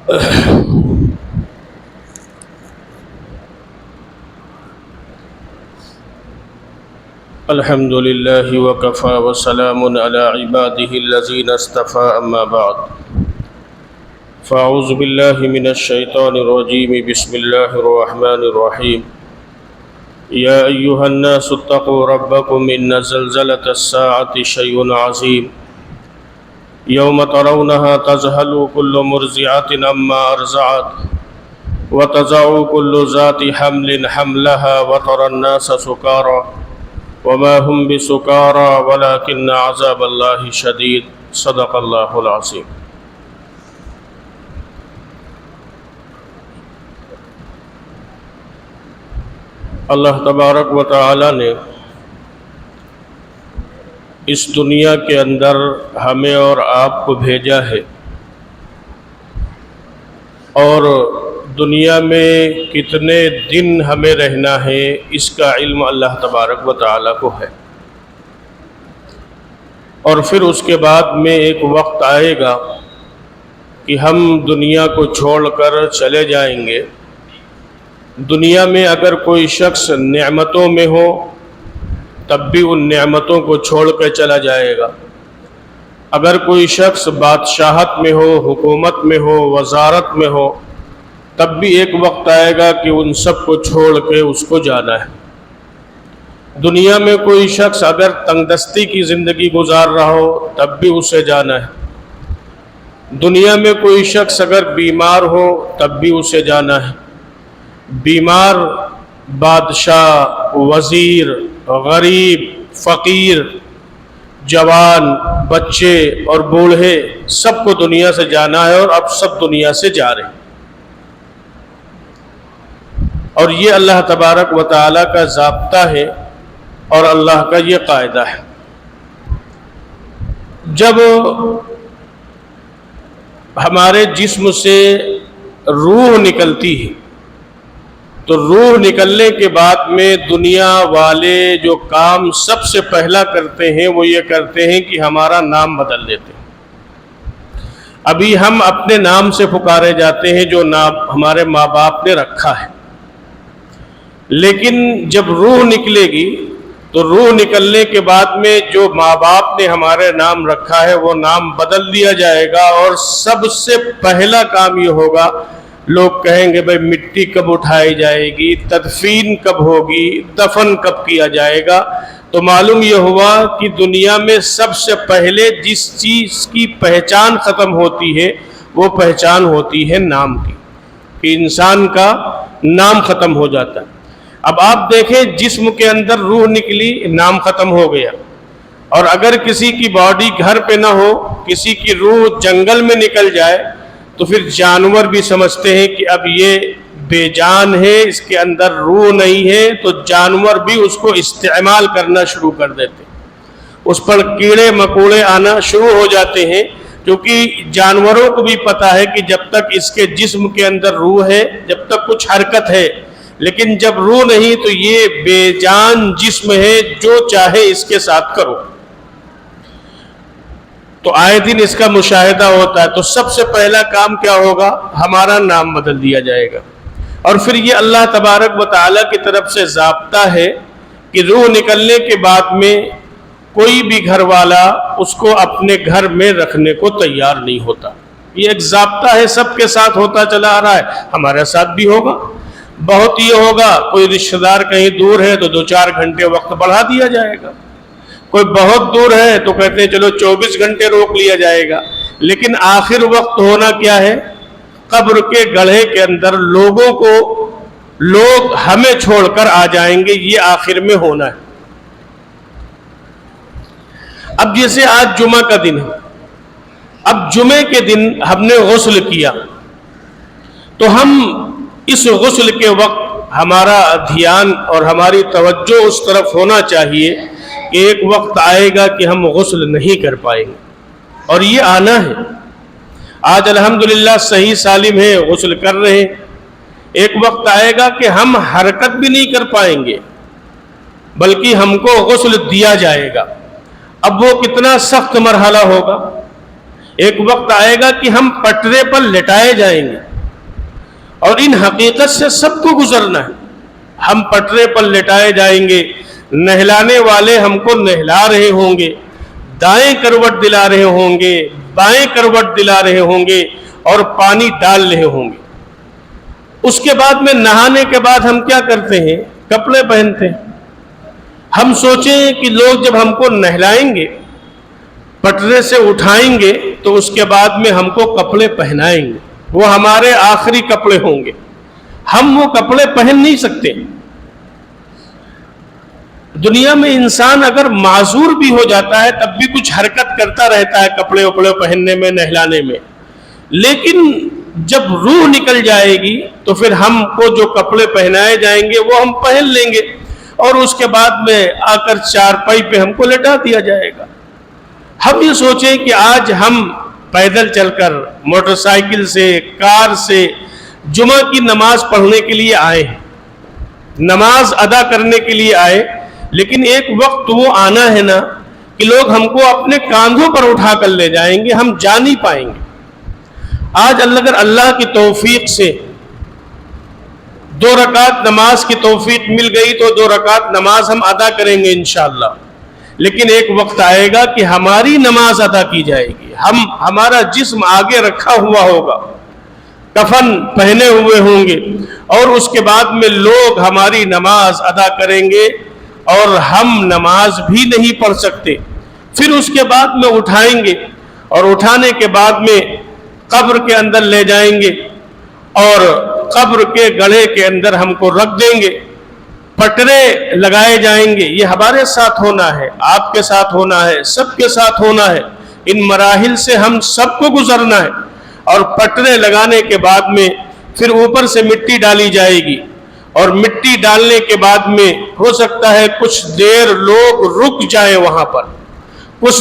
الحمد لله وكفى وسلام على عباده الذين اصطفى أما بعد فأعوذ بالله من الشيطان الرجيم بسم الله الرحمن الرحيم يا أيها الناس اتقوا ربكم إن زلزلة الساعة شيء عظيم يوم ترونها تذهل كل مرضعة عما أرضعت وتضع كل ذات حمل حملها وترى الناس سكارى وما هم بسكارى ولكن عذاب الله شديد صدق الله العظيم۔ اللہ تبارک و تعالی نے اس دنیا کے اندر ہمیں اور آپ کو بھیجا ہے، اور دنیا میں کتنے دن ہمیں رہنا ہے اس کا علم اللہ تبارک و تعالی کو ہے، اور پھر اس کے بعد میں ایک وقت آئے گا کہ ہم دنیا کو چھوڑ کر چلے جائیں گے۔ دنیا میں اگر کوئی شخص نعمتوں میں ہو تب بھی ان نعمتوں کو چھوڑ کے چلا جائے گا، اگر کوئی شخص بادشاہت میں ہو، حکومت میں ہو، وزارت میں ہو، تب بھی ایک وقت آئے گا کہ ان سب کو چھوڑ کے اس کو جانا ہے۔ دنیا میں کوئی شخص اگر تنگ دستی کی زندگی گزار رہا ہو تب بھی اسے جانا ہے۔ دنیا میں کوئی شخص اگر بیمار ہو تب بھی اسے جانا ہے۔ بیمار، بادشاہ، وزیر، غریب، فقیر، جوان، بچے اور بوڑھے، سب کو دنیا سے جانا ہے، اور اب سب دنیا سے جا رہے ہیں۔ اور یہ اللہ تبارک و تعالی کا ضابطہ ہے اور اللہ کا یہ قاعدہ ہے۔ جب ہمارے جسم سے روح نکلتی ہے تو روح نکلنے کے بعد میں دنیا والے جو کام سب سے پہلا کرتے ہیں وہ یہ کرتے ہیں کہ ہمارا نام بدل دیتے ہیں۔ ابھی ہم اپنے نام سے پکارے جاتے ہیں جو نام ہمارے ماں باپ نے رکھا ہے، لیکن جب روح نکلے گی تو روح نکلنے کے بعد میں جو ماں باپ نے ہمارے نام رکھا ہے وہ نام بدل دیا جائے گا، اور سب سے پہلا کام یہ ہوگا، لوگ کہیں گے بھئی مٹی کب اٹھائی جائے گی، تدفین کب ہوگی، دفن کب کیا جائے گا۔ تو معلوم یہ ہوا کہ دنیا میں سب سے پہلے جس چیز کی پہچان ختم ہوتی ہے وہ پہچان ہوتی ہے نام کی، کہ انسان کا نام ختم ہو جاتا ہے۔ اب آپ دیکھیں، جسم کے اندر روح نکلی، نام ختم ہو گیا، اور اگر کسی کی باڈی گھر پہ نہ ہو، کسی کی روح جنگل میں نکل جائے تو پھر جانور بھی سمجھتے ہیں کہ اب یہ بے جان ہے، اس کے اندر روح نہیں ہے، تو جانور بھی اس کو استعمال کرنا شروع کر دیتے ہیں، اس پر کیڑے مکوڑے آنا شروع ہو جاتے ہیں، کیونکہ جانوروں کو بھی پتہ ہے کہ جب تک اس کے جسم کے اندر روح ہے، جب تک کچھ حرکت ہے، لیکن جب روح نہیں تو یہ بے جان جسم ہے، جو چاہے اس کے ساتھ کرو۔ تو آئے دن اس کا مشاہدہ ہوتا ہے۔ تو سب سے پہلا کام کیا ہوگا؟ ہمارا نام بدل دیا جائے گا، اور پھر یہ اللہ تبارک و تعالیٰ کی طرف سے ضابطہ ہے کہ روح نکلنے کے بعد میں کوئی بھی گھر والا اس کو اپنے گھر میں رکھنے کو تیار نہیں ہوتا۔ یہ ایک ضابطہ ہے، سب کے ساتھ ہوتا چلا آ رہا ہے، ہمارے ساتھ بھی ہوگا۔ بہت یہ ہوگا، کوئی رشتہ دار کہیں دور ہے تو 2-4 گھنٹے وقت بڑھا دیا جائے گا، کوئی بہت دور ہے تو کہتے ہیں چلو 24 گھنٹے روک لیا جائے گا، لیکن آخر وقت ہونا کیا ہے؟ قبر کے گڑھے کے اندر لوگ ہمیں چھوڑ کر آ جائیں گے، یہ آخر میں ہونا ہے۔ اب جیسے آج جمعہ کا دن ہے، اب جمعے کے دن ہم نے غسل کیا، تو ہم اس غسل کے وقت ہمارا دھیان اور ہماری توجہ اس طرف ہونا چاہیے کہ ایک وقت آئے گا کہ ہم غسل نہیں کر پائیں گے، اور یہ آنا ہے۔ آج الحمدللہ صحیح سالم ہے، غسل کر رہے ہیں، ایک وقت آئے گا کہ ہم حرکت بھی نہیں کر پائیں گے، بلکہ ہم کو غسل دیا جائے گا۔ اب وہ کتنا سخت مرحلہ ہوگا، ایک وقت آئے گا کہ ہم پٹرے پر لٹائے جائیں گے، اور ان حقیقت سے سب کو گزرنا ہے۔ ہم پٹرے پر لٹائے جائیں گے، نہلانے والے ہم کو نہلا رہے ہوں گے، دائیں کروٹ دلا رہے ہوں گے، بائیں کروٹ دلا رہے ہوں گے، اور پانی ڈال رہے ہوں گے۔ اس کے بعد میں نہانے کے بعد ہم کیا کرتے ہیں؟ کپڑے پہنتے ہیں۔ ہم سوچیں کہ لوگ جب ہم کو نہلائیں گے، پٹرے سے اٹھائیں گے، تو اس کے بعد میں ہم کو کپڑے پہنائیں گے، وہ ہمارے آخری کپڑے ہوں گے، ہم وہ کپڑے پہن نہیں سکتے۔ دنیا میں انسان اگر معذور بھی ہو جاتا ہے تب بھی کچھ حرکت کرتا رہتا ہے کپڑے وپڑے پہننے میں، نہلانے میں، لیکن جب روح نکل جائے گی تو پھر ہم کو جو کپڑے پہنائے جائیں گے وہ ہم پہن لیں گے، اور اس کے بعد میں آ کر چارپائی پہ ہم کو لٹا دیا جائے گا۔ ہم یہ سوچیں کہ آج ہم پیدل چل کر، موٹر سائیکل سے، کار سے جمعہ کی نماز پڑھنے کے لیے آئے ہیں، نماز ادا کرنے کے لیے آئے، لیکن ایک وقت وہ آنا ہے نا کہ لوگ ہم کو اپنے کاندھوں پر اٹھا کر لے جائیں گے، ہم جا نہیں پائیں گے۔ آج اگر اللہ کی توفیق سے 2 رکعت نماز کی توفیق مل گئی تو 2 رکعت نماز ہم ادا کریں گے انشاءاللہ، لیکن ایک وقت آئے گا کہ ہماری نماز ادا کی جائے گی، ہمارا جسم آگے رکھا ہوا ہوگا، کفن پہنے ہوئے ہوں گے، اور اس کے بعد میں لوگ ہماری نماز ادا کریں گے اور ہم نماز بھی نہیں پڑھ سکتے۔ پھر اس کے بعد میں اٹھائیں گے، اور اٹھانے کے بعد میں قبر کے اندر لے جائیں گے، اور قبر کے گڑھے کے اندر ہم کو رکھ دیں گے، پٹرے لگائے جائیں گے۔ یہ ہمارے ساتھ ہونا ہے، آپ کے ساتھ ہونا ہے، سب کے ساتھ ہونا ہے، ان مراحل سے ہم سب کو گزرنا ہے۔ اور پٹرے لگانے کے بعد میں پھر اوپر سے مٹی ڈالی جائے گی، اور مٹی ڈالنے کے بعد میں ہو سکتا ہے کچھ دیر لوگ رک جائیں، وہاں پر کچھ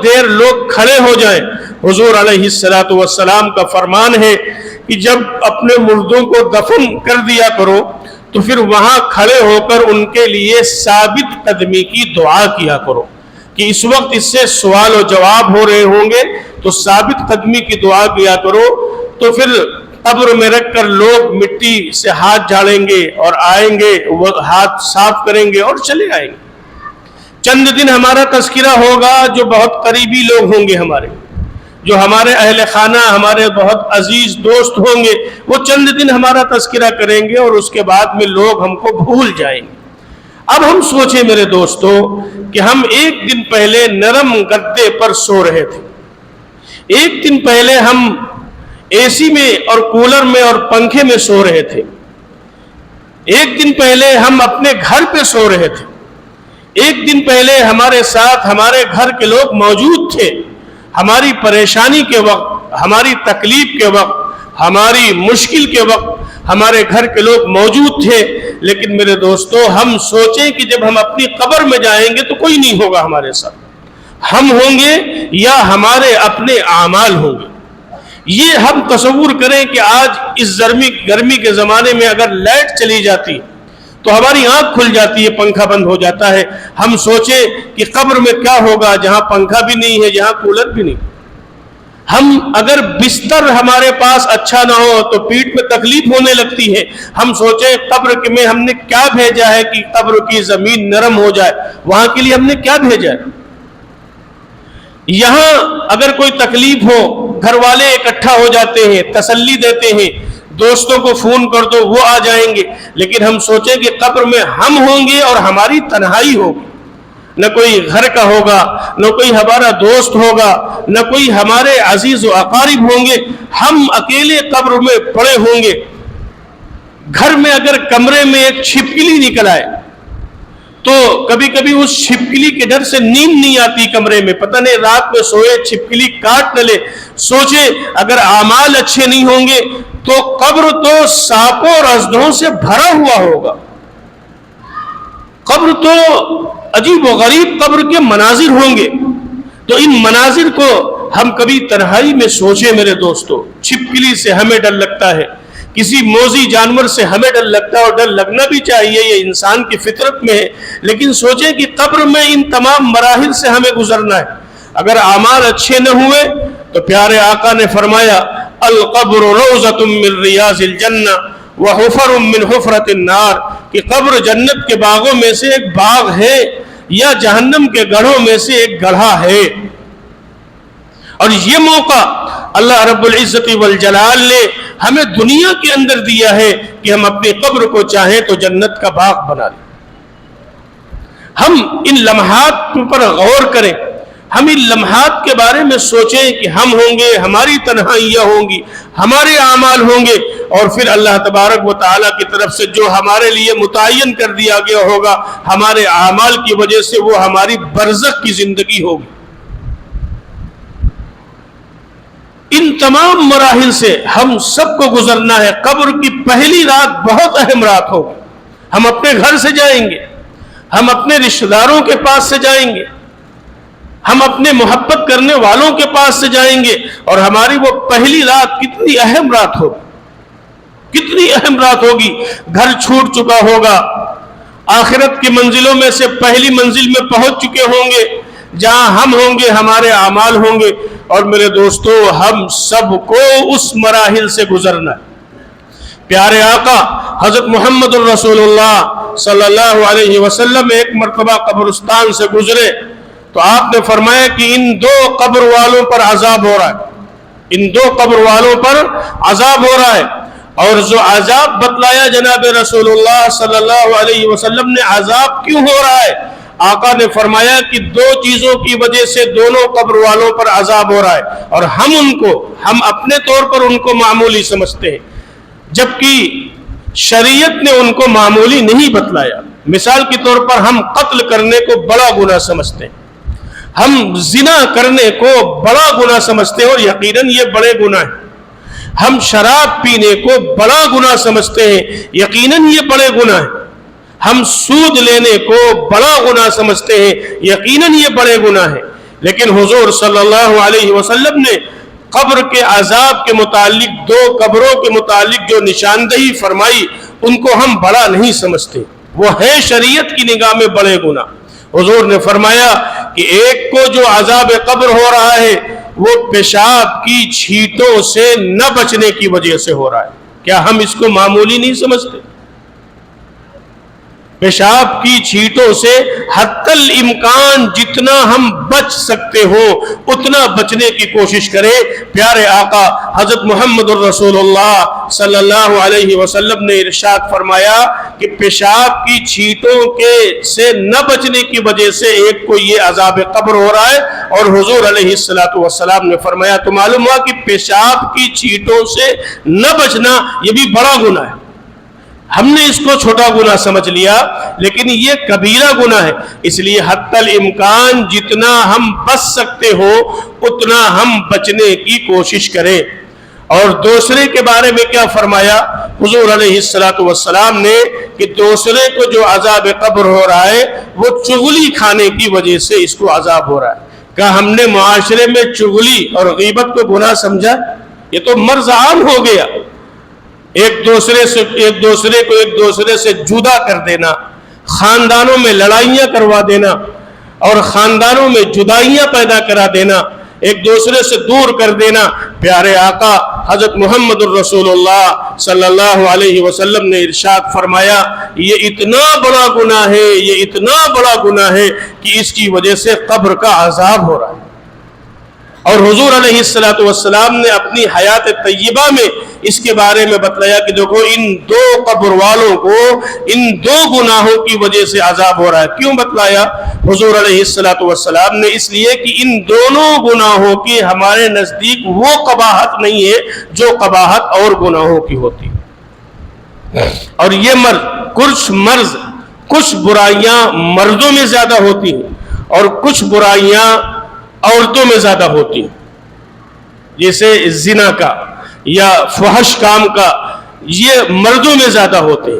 دیر لوگ کھڑے ہو جائیں۔ حضور علیہ السلام کا فرمان ہے کہ جب اپنے مردوں کو دفن کر دیا کرو تو پھر وہاں کھڑے ہو کر ان کے لیے ثابت قدمی کی دعا کیا کرو، کہ اس وقت اس سے سوال و جواب ہو رہے ہوں گے تو ثابت قدمی کی دعا کیا کرو۔ تو پھر قبر میں رکھ کر لوگ مٹی سے ہاتھ جھاڑیں گے اور آئیں گے، وہ ہاتھ صاف کریں گے اور چلے آئیں گے۔ چند دن ہمارا تذکرہ ہوگا، جو بہت قریبی لوگ ہوں گے ہمارے، جو ہمارے اہل خانہ، ہمارے بہت عزیز دوست ہوں گے، وہ چند دن ہمارا تذکرہ کریں گے، اور اس کے بعد میں لوگ ہم کو بھول جائیں گے۔ اب ہم سوچیں میرے دوستو کہ ہم ایک دن پہلے نرم گدے پر سو رہے تھے، ایک دن پہلے ہم اے سی میں اور کولر میں اور پنکھے میں سو رہے تھے، ایک دن پہلے ہم اپنے گھر پہ سو رہے تھے، ایک دن پہلے ہمارے ساتھ ہمارے گھر کے لوگ موجود تھے، ہماری پریشانی کے وقت، ہماری تکلیف کے وقت، ہماری مشکل کے وقت ہمارے گھر کے لوگ موجود تھے۔ لیکن میرے دوستو ہم سوچیں کہ جب ہم اپنی قبر میں جائیں گے تو کوئی نہیں ہوگا ہمارے ساتھ، ہم ہوں گے یا ہمارے اپنے اعمال ہوں گے۔ یہ ہم تصور کریں کہ آج اس گرمی کے زمانے میں اگر لائٹ چلی جاتی تو ہماری آنکھ کھل جاتی ہے، پنکھا بند ہو جاتا ہے، ہم سوچیں کہ قبر میں کیا ہوگا جہاں پنکھا بھی نہیں ہے، جہاں کولر بھی نہیں۔ ہم اگر بستر ہمارے پاس اچھا نہ ہو تو پیٹھ میں تکلیف ہونے لگتی ہے، ہم سوچیں قبر میں ہم نے کیا بھیجا ہے کہ قبر کی زمین نرم ہو جائے، وہاں کے لیے ہم نے کیا بھیجا ہے۔ یہاں اگر کوئی تکلیف ہو، گھر والے اکٹھا ہو جاتے ہیں، تسلی دیتے ہیں، دوستوں کو فون کر دو وہ آ جائیں گے، لیکن ہم سوچیں کہ قبر میں ہم ہوں گے اور ہماری تنہائی ہوگی، نہ کوئی گھر کا ہوگا، نہ کوئی ہمارا دوست ہوگا، نہ کوئی ہمارے عزیز و اقارب ہوں گے، ہم اکیلے قبر میں پڑے ہوں گے۔ گھر میں اگر کمرے میں ایک چھپکلی نکل آئے تو کبھی کبھی اس چھپکلی کے ڈر سے نیند نہیں آتی کمرے میں، پتہ نہیں رات میں سوئے چھپکلی کاٹ نہ لے۔ سوچے اگر اعمال اچھے نہیں ہوں گے تو قبر تو سانپوں اور اژدھوں سے بھرا ہوا ہوگا، قبر تو عجیب و غریب قبر کے مناظر ہوں گے۔ تو ان مناظر کو ہم کبھی تنہائی میں سوچیں میرے دوستو۔ چھپکلی سے ہمیں ڈر لگتا ہے، کسی موذی جانور سے ہمیں ڈر لگتا ہے، اور ڈر لگنا بھی چاہیے، یہ انسان کی فطرت میں ہے، لیکن سوچیں کہ قبر میں ان تمام مراحل سے ہمیں گزرنا ہے۔ اگر اعمال اچھے نہ ہوئے تو پیارے آقا نے فرمایا القبر روضۃ من ریاض الجنہ وحفر من حفرۃ النار، کہ قبر جنت کے باغوں میں سے ایک باغ ہے یا جہنم کے گڑھوں میں سے ایک گڑھا ہے۔ اور یہ موقع اللہ رب العزت والجلال نے ہمیں دنیا کے اندر دیا ہے کہ ہم اپنی قبر کو چاہیں تو جنت کا باغ بنا لیں۔ ہم ان لمحات پر غور کریں، ہم ان لمحات کے بارے میں سوچیں کہ ہم ہوں گے، ہماری تنہائیاں ہوں گی، ہمارے اعمال ہوں گے، اور پھر اللہ تبارک و تعالیٰ کی طرف سے جو ہمارے لیے متعین کر دیا گیا ہوگا، ہمارے اعمال کی وجہ سے وہ ہماری برزخ کی زندگی ہوگی۔ ان تمام مراحل سے ہم سب کو گزرنا ہے۔ قبر کی پہلی رات بہت اہم رات ہوگی۔ ہم اپنے گھر سے جائیں گے، ہم اپنے رشتہ داروں کے پاس سے جائیں گے، ہم اپنے محبت کرنے والوں کے پاس سے جائیں گے، اور ہماری وہ پہلی رات کتنی اہم رات ہوگی، کتنی اہم رات ہوگی۔ گھر چھوٹ چکا ہوگا، آخرت کی منزلوں میں سے پہلی منزل میں پہنچ چکے ہوں گے، جہاں ہم ہوں گے، ہمارے اعمال ہوں گے۔ اور میرے دوستو، ہم سب کو اس مراحل سے گزرنا ہے۔ پیارے آقا حضرت محمد الرسول اللہ صلی اللہ علیہ وسلم ایک مرتبہ قبرستان سے گزرے تو آپ نے فرمایا کہ ان دو قبر والوں پر عذاب ہو رہا ہے، ان دو قبر والوں پر عذاب ہو رہا ہے۔ اور جو عذاب بتلایا جناب رسول اللہ صلی اللہ علیہ وسلم نے، عذاب کیوں ہو رہا ہے؟ آقا نے فرمایا کہ دو چیزوں کی وجہ سے دونوں قبر والوں پر عذاب ہو رہا ہے، اور ہم اپنے طور پر ان کو معمولی سمجھتے ہیں، جبکہ شریعت نے ان کو معمولی نہیں بتلایا۔ مثال کے طور پر ہم قتل کرنے کو بڑا گناہ سمجھتے ہیں، ہم زنا کرنے کو بڑا گناہ سمجھتے ہیں، اور یقیناً یہ بڑے گناہ ہیں۔ ہم شراب پینے کو بڑا گناہ سمجھتے ہیں، یقیناً یہ بڑے گناہ ہیں۔ ہم سود لینے کو بڑا گناہ سمجھتے ہیں، یقیناً یہ بڑے گناہ ہیں۔ لیکن حضور صلی اللہ علیہ وسلم نے قبر کے عذاب کے متعلق، دو قبروں کے متعلق جو نشاندہی فرمائی، ان کو ہم بڑا نہیں سمجھتے، وہ ہے شریعت کی نگاہ میں بڑے گناہ۔ حضور نے فرمایا کہ ایک کو جو عذاب قبر ہو رہا ہے وہ پیشاب کی چھینٹوں سے نہ بچنے کی وجہ سے ہو رہا ہے۔ کیا ہم اس کو معمولی نہیں سمجھتے؟ پیشاب کی چھینٹوں سے حتی الامکان جتنا ہم بچ سکتے ہو اتنا بچنے کی کوشش کریں۔ پیارے آقا حضرت محمد الرسول اللہ صلی اللہ علیہ وسلم نے ارشاد فرمایا کہ پیشاب کی چھینٹوں سے نہ بچنے کی وجہ سے ایک کو یہ عذاب قبر ہو رہا ہے، اور حضور علیہ السلام نے فرمایا تو معلوم ہوا کہ پیشاب کی چھینٹوں سے نہ بچنا یہ بھی بڑا گناہ ہے۔ ہم نے اس کو چھوٹا گناہ سمجھ لیا، لیکن یہ کبیرہ گناہ ہے۔ اس لیے حتی الامکان جتنا ہم بچ سکتے ہو اتنا ہم بچنے کی کوشش کریں۔ اور دوسرے کے بارے میں کیا فرمایا حضور علیہ السلام نے کہ دوسرے کو جو عذاب قبر ہو رہا ہے وہ چغلی کھانے کی وجہ سے اس کو عذاب ہو رہا ہے۔ کیا ہم نے معاشرے میں چغلی اور غیبت کو گناہ سمجھا؟ یہ تو مرض عام ہو گیا۔ ایک دوسرے کو ایک دوسرے سے جدا کر دینا، خاندانوں میں لڑائیاں کروا دینا اور خاندانوں میں جدائیاں پیدا کرا دینا، ایک دوسرے سے دور کر دینا۔ پیارے آقا حضرت محمد الرسول اللہ صلی اللہ علیہ وسلم نے ارشاد فرمایا یہ اتنا بڑا گناہ ہے، یہ اتنا بڑا گناہ ہے کہ اس کی وجہ سے قبر کا عذاب ہو رہا ہے۔ اور حضور علیہ السلام نے اپنی حیات طیبہ میں اس کے بارے میں بتلایا کہ دیکھو ان دو قبر والوں کو ان دو گناہوں کی وجہ سے عذاب ہو رہا ہے۔ کیوں بتلایا حضور علیہ السلام نے؟ اس لیے کہ ان دونوں گناہوں کی ہمارے نزدیک وہ قباحت نہیں ہے جو قباحت اور گناہوں کی ہوتی ہے۔ اور یہ کچھ برائیاں مردوں میں زیادہ ہوتی ہیں اور کچھ برائیاں عورتوں میں زیادہ ہوتی ہیں، جیسے زنا کا یا فحش کام کا یہ مردوں میں زیادہ ہوتے ہیں،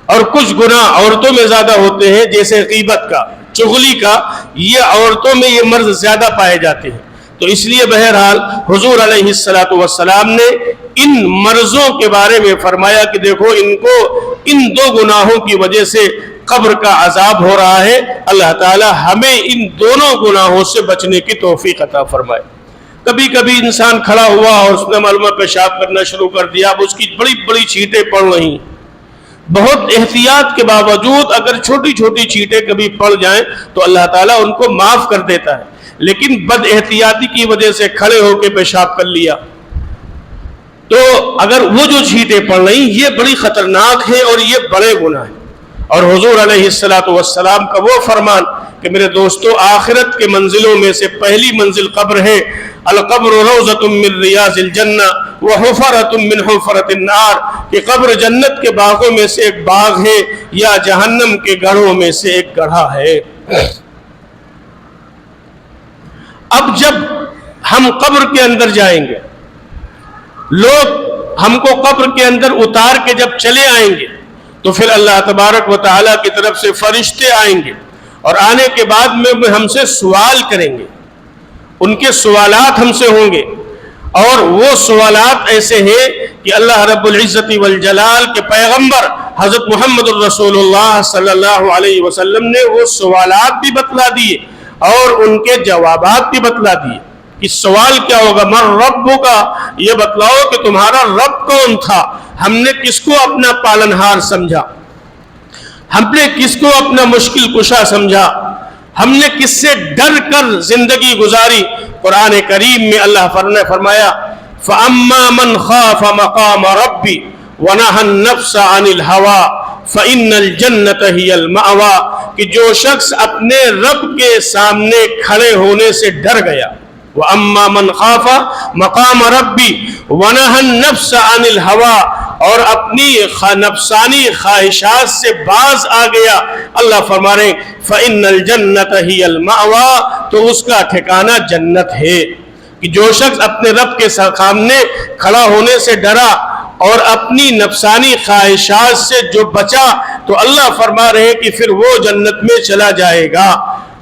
اور کچھ گناہ عورتوں میں زیادہ ہوتے ہیں جیسے غیبت کا، چغلی کا، یہ عورتوں میں یہ مرض زیادہ پائے جاتے ہیں۔ تو اس لیے بہرحال حضور علیہ السلام نے ان مرضوں کے بارے میں فرمایا کہ دیکھو ان کو ان دو گناہوں کی وجہ سے قبر کا عذاب ہو رہا ہے۔ اللہ تعالی ہمیں ان دونوں گناہوں سے بچنے کی توفیق عطا فرمائے۔ کبھی کبھی انسان کھڑا ہوا اور اس نے معلومہ پیشاب کرنا شروع کر دیا، اب اس کی بڑی بڑی چھینٹیں پڑ رہی، بہت احتیاط کے باوجود اگر چھوٹی چھوٹی چھینٹیں کبھی پڑ جائیں تو اللہ تعالیٰ ان کو معاف کر دیتا ہے، لیکن بد احتیاطی کی وجہ سے کھڑے ہو کے پیشاب کر لیا تو اگر وہ جو چھینٹیں پڑ رہی یہ بڑی خطرناک ہے اور یہ بڑے گناہ ہیں۔ اور حضور علیہ السلام کا وہ فرمان کہ میرے دوستو، آخرت کے منزلوں میں سے پہلی منزل قبر ہے، القبر روضۃ من ریاض الجنہ وحفرۃ من حفرۃ النار، کہ قبر جنت کے باغوں میں سے ایک باغ ہے یا جہنم کے گڑھوں میں سے ایک گڑھا ہے۔ اب جب ہم قبر کے اندر جائیں گے، لوگ ہم کو قبر کے اندر اتار کے جب چلے آئیں گے تو پھر اللہ تبارک و تعالیٰ کی طرف سے فرشتے آئیں گے اور آنے کے بعد میں ہم سے سوال کریں گے، ان کے سوالات ہم سے ہوں گے، اور وہ سوالات ایسے ہیں کہ اللہ رب العزت والجلال کے پیغمبر حضرت محمد الرسول اللہ صلی اللہ علیہ وسلم نے وہ سوالات بھی بتلا دیے اور ان کے جوابات بھی بتلا دیے کہ سوال کیا ہوگا، من ربک، یہ بتلاؤ کہ تمہارا رب کون تھا، ہم نے کس کو اپنا پالنہار سمجھا، ہم نے کس کو اپنا مشکل کشا سمجھا، ہم نے کس سے ڈر کر زندگی گزاری۔ قرآن کریم میں اللہ نے فرمایا فَأَمَّا مَنْ خَافَ مَقَامَ رَبِّ وَنَهَى النَّفْسَ عَنِ الْهَوَىٰ فَإِنَّ الْجَنَّةَ هِيَ الْمَأْوَىٰ، کہ جو شخص اپنے رب کے سامنے کھڑے ہونے سے ڈر گیا، وَأَمَّا مَنْ خَافَ مَقَامَ رَبِّ وَنَهَى النَّفْسَ عَنِ الْهَوَىٰ، اور اپنی نفسانی خواہشات سے باز آ گیا، اللہ فرما رہے فَإِنَّ الْجَنَّةَ هِيَ الْمَأْوَىٰ، تو اس کا ٹھکانہ جنت ہے۔ کہ جو شخص اپنے رب کے سامنے کھڑا ہونے سے ڈرا اور اپنی نفسانی خواہشات سے جو بچا تو اللہ فرما رہے کہ پھر وہ جنت میں چلا جائے گا۔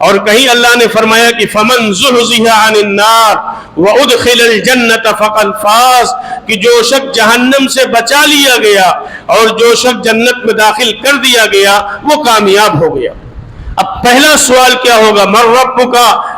اور کہیں اللہ نے فرمایا کہ فَمَنْ زُحْزِحَ عَنِ النَّارِ وَأُدْخِلَ الْجَنَّةَ فَقَدْ فَازَ، کہ جو شخص جہنم سے بچا لیا گیا اور جو شخص جنت میں داخل کر دیا گیا وہ کامیاب ہو گیا۔ اب پہلا سوال کیا ہوگا، من ربک،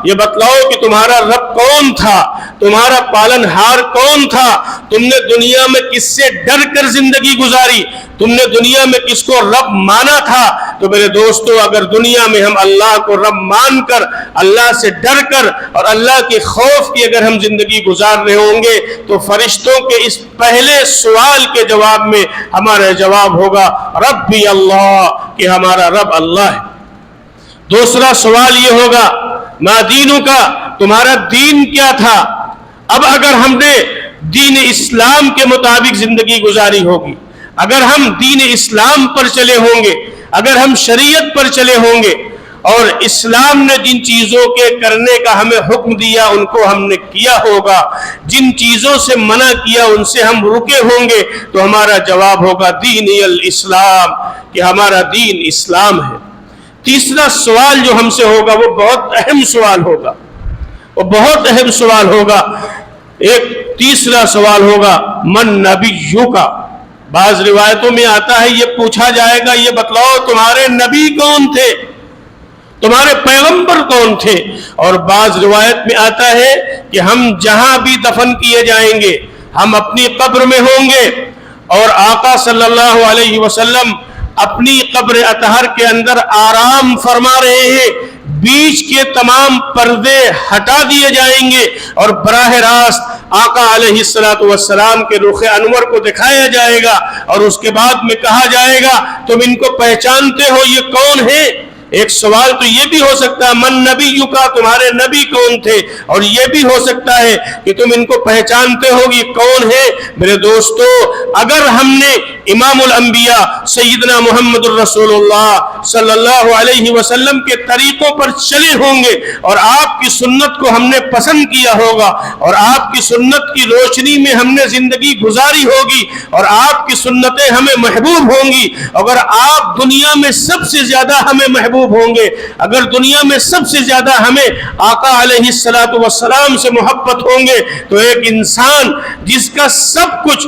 یہ بتلاؤ کہ تمہارا رب کون تھا، تمہارا پالنہار کون تھا، تم نے دنیا میں کس سے ڈر کر زندگی گزاری، تم نے دنیا میں کس کو رب مانا تھا۔ تو میرے دوستو، اگر دنیا میں ہم اللہ کو رب مان کر، اللہ سے ڈر کر اور اللہ کے خوف کی اگر ہم زندگی گزار رہے ہوں گے تو فرشتوں کے اس پہلے سوال کے جواب میں ہمارا جواب ہوگا ربی اللہ، کہ ہمارا رب اللہ ہے۔ دوسرا سوال یہ ہوگا ما دینوں کا، تمہارا دین کیا تھا۔ اب اگر ہم نے دین اسلام کے مطابق زندگی گزاری ہوگی، اگر ہم دین اسلام پر چلے ہوں گے، اگر ہم شریعت پر چلے ہوں گے اور اسلام نے جن چیزوں کے کرنے کا ہمیں حکم دیا ان کو ہم نے کیا ہوگا، جن چیزوں سے منع کیا ان سے ہم رکے ہوں گے، تو ہمارا جواب ہوگا دین الاسلام، کہ ہمارا دین اسلام ہے۔ تیسرا سوال جو ہم سے ہوگا وہ بہت اہم سوال ہوگا، وہ بہت اہم سوال ہوگا۔ ایک تیسرا سوال ہوگا من نبیوں کا، بعض روایتوں میں آتا ہے یہ پوچھا جائے گا یہ بتلاؤ تمہارے نبی کون تھے، تمہارے پیغمبر کون تھے۔ اور بعض روایت میں آتا ہے کہ ہم جہاں بھی دفن کیے جائیں گے، ہم اپنی قبر میں ہوں گے اور آقا صلی اللہ علیہ وسلم اپنی قبر اطہر کے اندر آرام فرما رہے ہیں، بیچ کے تمام پردے ہٹا دیے جائیں گے اور براہ راست آقا علیہ السلام کے رخ انور کو دکھایا جائے گا، اور اس کے بعد میں کہا جائے گا تم ان کو پہچانتے ہو یہ کون ہے۔ ایک سوال تو یہ بھی ہو سکتا ہے من نبیوں کا، تمہارے نبی کون تھے، اور یہ بھی ہو سکتا ہے کہ تم ان کو پہچانتے ہو یہ کون ہے۔ میرے دوستو، اگر ہم نے امام الانبیاء سیدنا محمد الرسول اللہ صلی اللہ علیہ وسلم کے طریقوں پر چلے ہوں گے اور آپ کی سنت کو ہم نے پسند کیا ہوگا اور آپ کی سنت کی روشنی میں ہم نے زندگی گزاری ہوگی اور آپ کی سنتیں ہمیں محبوب ہوں گی، اگر آپ دنیا میں سب سے زیادہ ہمیں محبوب ہوں گے، اگر دنیا میں سب سے زیادہ ہمیں آقا علیہ السلام سے محبت ہوں گے، تو ایک انسان جس کا سب کچھ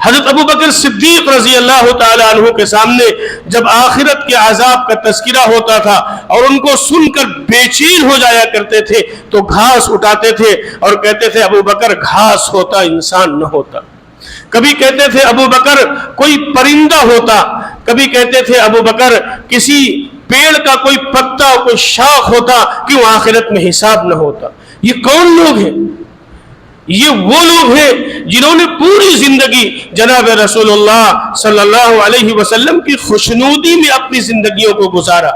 حضرت ابو بکر صدیق رضی اللہ تعالی عنہ کے سامنے جب آخرت کے عذاب کا تذکرہ ہوتا تھا اور ان کو سن کر بے چین ہو جایا کرتے تھے تو گھاس اٹھاتے تھے اور کہتے تھے ابو بکر گھاس ہوتا انسان نہ ہوتا. کبھی کہتے تھے ابو بکر کوئی پرندہ ہوتا, کبھی کہتے تھے ابو بکر کسی پیڑ کا کوئی پتا کوئی شاخ ہوتا, کیوں آخرت میں حساب نہ ہوتا. یہ کون لوگ ہیں؟ یہ وہ لوگ ہیں جنہوں نے پوری زندگی جناب رسول اللہ صلی اللہ علیہ وسلم کی خوشنودی میں اپنی زندگیوں کو گزارا.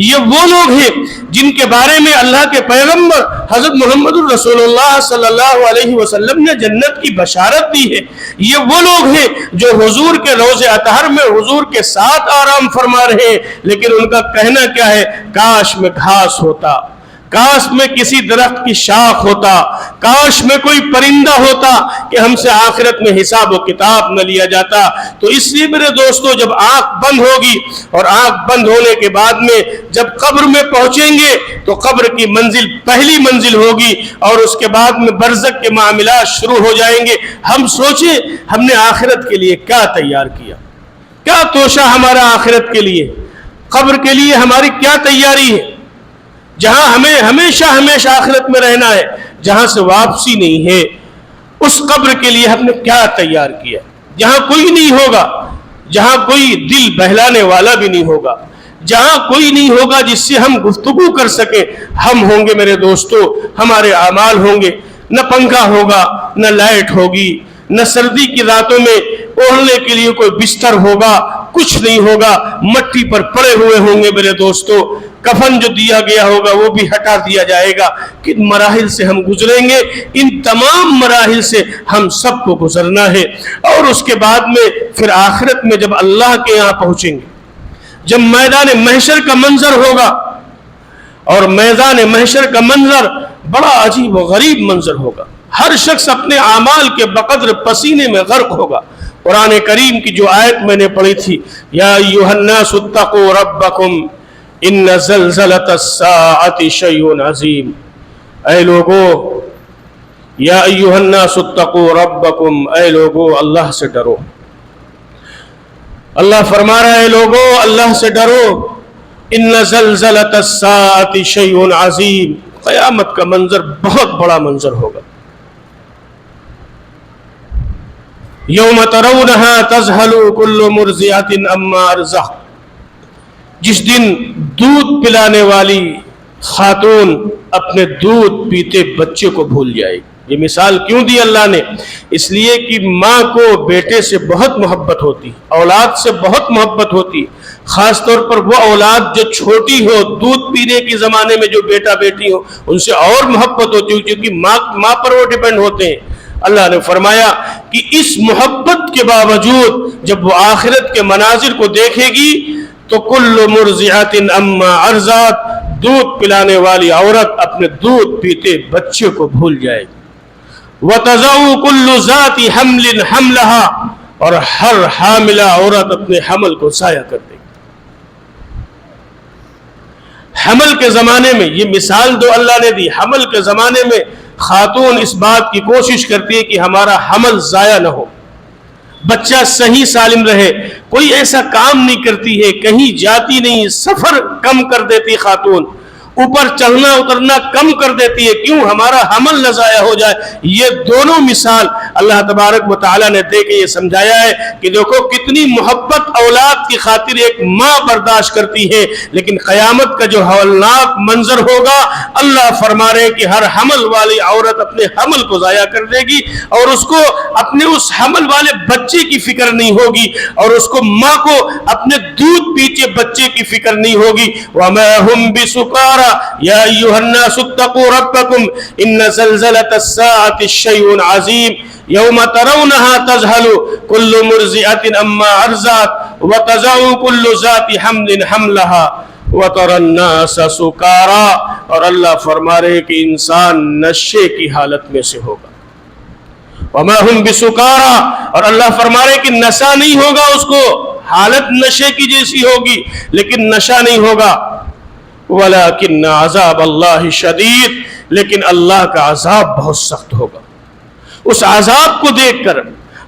یہ وہ لوگ ہیں جن کے بارے میں اللہ کے پیغمبر حضرت محمد رسول اللہ صلی اللہ علیہ وسلم نے جنت کی بشارت دی ہے. یہ وہ لوگ ہیں جو حضور کے روضے اطہر میں حضور کے ساتھ آرام فرما رہے ہیں, لیکن ان کا کہنا کیا ہے؟ کاش میں گھاس ہوتا, کاش میں کسی درخت کی شاخ ہوتا, کاش میں کوئی پرندہ ہوتا کہ ہم سے آخرت میں حساب و کتاب نہ لیا جاتا. تو اس لیے میرے دوستو, جب آنکھ بند ہوگی اور آنکھ بند ہونے کے بعد میں جب قبر میں پہنچیں گے تو قبر کی منزل پہلی منزل ہوگی اور اس کے بعد میں برزخ کے معاملات شروع ہو جائیں گے. ہم سوچیں ہم نے آخرت کے لیے کیا تیار کیا, کیا توشہ ہمارا آخرت کے لیے, قبر کے لیے ہماری کیا تیاری ہے, جہاں ہمیں ہمیشہ ہمیشہ آخرت میں رہنا ہے, جہاں سے واپسی نہیں ہے. اس قبر کے لیے ہم نے کیا تیار کیا, جہاں کوئی نہیں ہوگا, جہاں کوئی دل بہلانے والا بھی نہیں ہوگا, جہاں کوئی نہیں ہوگا جس سے ہم گفتگو کر سکیں. ہم ہوں گے میرے دوستو, ہمارے اعمال ہوں گے, نہ پنکھا ہوگا, نہ لائٹ ہوگی, نہ سردی کی راتوں میں اوڑھنے کے لیے کوئی بستر ہوگا, کچھ نہیں ہوگا, مٹی پر پڑے ہوئے ہوں گے میرے دوستو. کفن جو دیا گیا ہوگا وہ بھی ہٹا دیا جائے گا. کن مراحل سے ہم گزریں گے, ان تمام مراحل سے ہم سب کو گزرنا ہے. اور اس کے بعد میں پھر آخرت میں جب اللہ کے یہاں پہنچیں گے, جب میدان محشر کا منظر ہوگا, اور میدان محشر کا منظر بڑا عجیب و غریب منظر ہوگا. ہر شخص اپنے اعمال کے بقدر پسینے میں غرق ہوگا. قرآن کریم کی جو آیت میں نے پڑھی تھی, یا ایھا الناس اتقوا ربکم ان زلزلۃ الساعۃ شیء عظیم. اے لوگو, یا ایھا الناس اتقوا ربکم, اے لوگو اللہ سے ڈرو. اللہ فرما رہا ہے اے لوگو اللہ سے ڈرو. ان زلزلۃ الساعۃ شیء عظیم, قیامت کا منظر بہت بڑا منظر ہوگا. یوم ترونها تذہل کل مرضعۃ عما ارضعت, جس دن دودھ پلانے والی خاتون اپنے دودھ پیتے بچے کو بھول جائے گی. یہ مثال کیوں دی اللہ نے؟ اس لیے کہ ماں کو بیٹے سے بہت محبت ہوتی, اولاد سے بہت محبت ہوتی, خاص طور پر وہ اولاد جو چھوٹی ہو, دودھ پینے کے زمانے میں جو بیٹا بیٹی ہو, ان سے اور محبت ہوتی ہے کیونکہ ماں پر وہ ڈیپینڈ ہوتے ہیں. اللہ نے فرمایا کہ اس محبت کے باوجود جب وہ آخرت کے مناظر کو دیکھے گی تو کل مرضعۃ عما ارضعت, دودھ پلانے والی عورت اپنے دودھ پیتے بچے کو بھول جائے گی. وَتَضَعُ كُلُّ ذَاتِ حَمْلٍ حَمْلَهَا, اور ہر حاملہ عورت اپنے حمل کو ضائع کر دے گی. حمل کے زمانے میں یہ مثال دو اللہ نے دی, حمل کے زمانے میں خاتون اس بات کی کوشش کرتی ہے کہ ہمارا حمل ضائع نہ ہو, بچہ صحیح سالم رہے. کوئی ایسا کام نہیں کرتی ہے, کہیں جاتی نہیں, سفر کم کر دیتی خاتون, اوپر چڑھنا اترنا کم کر دیتی ہے, کیوں؟ ہمارا حمل نہ ضائع ہو جائے. یہ دونوں مثال اللہ تبارک و تعالیٰ نے دے کے یہ سمجھایا ہے کہ دیکھو کتنی محبت اولاد کی خاطر ایک ماں برداشت کرتی ہے, لیکن قیامت کا جو ہولناک منظر ہوگا, اللہ فرما رہے کہ ہر حمل والی عورت اپنے حمل کو ضائع کر دے گی اور اس کو اپنے اس حمل والے بچے کی فکر نہیں ہوگی, اور اس کو ماں کو اپنے دودھ پیتے بچے کی فکر نہیں ہوگی. وَمَا هُمْ بِسُكَارَى یا ایھا الناس اتقوا ربکم ان زلزلۃ الساعۃ شیء عظیم یوم ترونها تذہل کل مرضعۃ عما ارضعت وتضع کل ذات حمل حملها وترى الناس سکارى. اور اللہ فرما رہے کہ انسان نشے کی حالت میں سے ہوگا. وما هم بسکارى, اور اللہ فرما رہے کہ نشہ نہیں ہوگا اس کو, حالت نشے کی جیسی ہوگی لیکن نشہ نہیں ہوگا. وَلَكِنَّ عَذَابَ اللَّهِ شَدِيدٌ, لیکن اللہ کا عذاب بہت سخت ہوگا. اس عذاب کو دیکھ کر